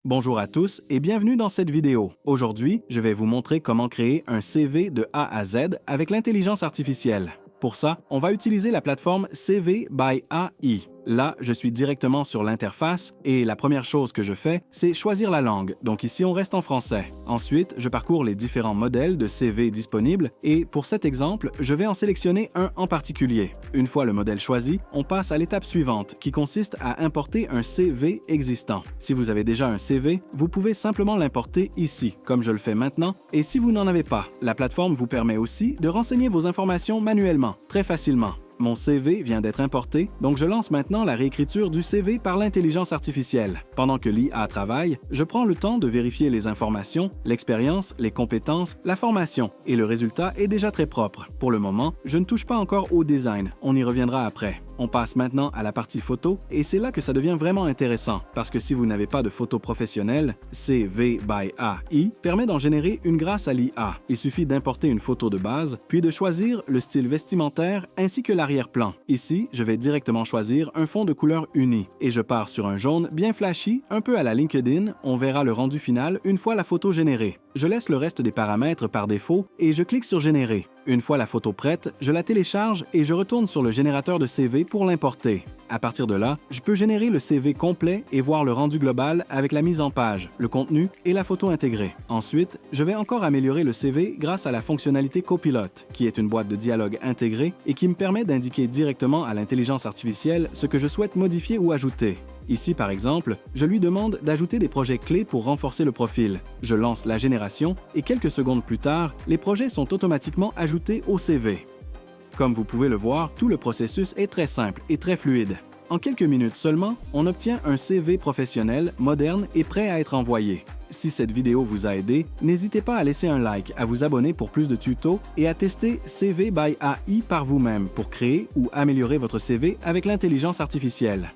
Bonjour à tous et bienvenue dans cette vidéo. Aujourd'hui, je vais vous montrer comment créer un CV de A à Z avec l'intelligence artificielle. Pour ça, on va utiliser la plateforme CV by AI. Là, je suis directement sur l'interface et la première chose que je fais, c'est choisir la langue. Donc ici, on reste en français. Ensuite, je parcours les différents modèles de CV disponibles et pour cet exemple, je vais en sélectionner un en particulier. Une fois le modèle choisi, on passe à l'étape suivante qui consiste à importer un CV existant. Si vous avez déjà un CV, vous pouvez simplement l'importer ici, comme je le fais maintenant. Et si vous n'en avez pas, la plateforme vous permet aussi de renseigner vos informations manuellement, très facilement. Mon CV vient d'être importé, donc je lance maintenant la réécriture du CV par l'intelligence artificielle. Pendant que l'IA travaille, je prends le temps de vérifier les informations, l'expérience, les compétences, la formation, et le résultat est déjà très propre. Pour le moment, je ne touche pas encore au design, on y reviendra après. On passe maintenant à la partie photo et c'est là que ça devient vraiment intéressant parce que si vous n'avez pas de photo professionnelle, CV by AI permet d'en générer une grâce à l'IA. Il suffit d'importer une photo de base, puis de choisir le style vestimentaire ainsi que l'arrière-plan. Ici, je vais directement choisir un fond de couleur uni et je pars sur un jaune bien flashy, un peu à la LinkedIn. On verra le rendu final une fois la photo générée. Je laisse le reste des paramètres par défaut et je clique sur Générer. Une fois la photo prête, je la télécharge et je retourne sur le générateur de CV pour l'importer. À partir de là, je peux générer le CV complet et voir le rendu global avec la mise en page, le contenu et la photo intégrée. Ensuite, je vais encore améliorer le CV grâce à la fonctionnalité Copilot, qui est une boîte de dialogue intégrée et qui me permet d'indiquer directement à l'intelligence artificielle ce que je souhaite modifier ou ajouter. Ici, par exemple, je lui demande d'ajouter des projets clés pour renforcer le profil. Je lance la génération et quelques secondes plus tard, les projets sont automatiquement ajoutés au CV. Comme vous pouvez le voir, tout le processus est très simple et très fluide. En quelques minutes seulement, on obtient un CV professionnel, moderne et prêt à être envoyé. Si cette vidéo vous a aidé, n'hésitez pas à laisser un like, à vous abonner pour plus de tutos et à tester CV by AI par vous-même pour créer ou améliorer votre CV avec l'intelligence artificielle.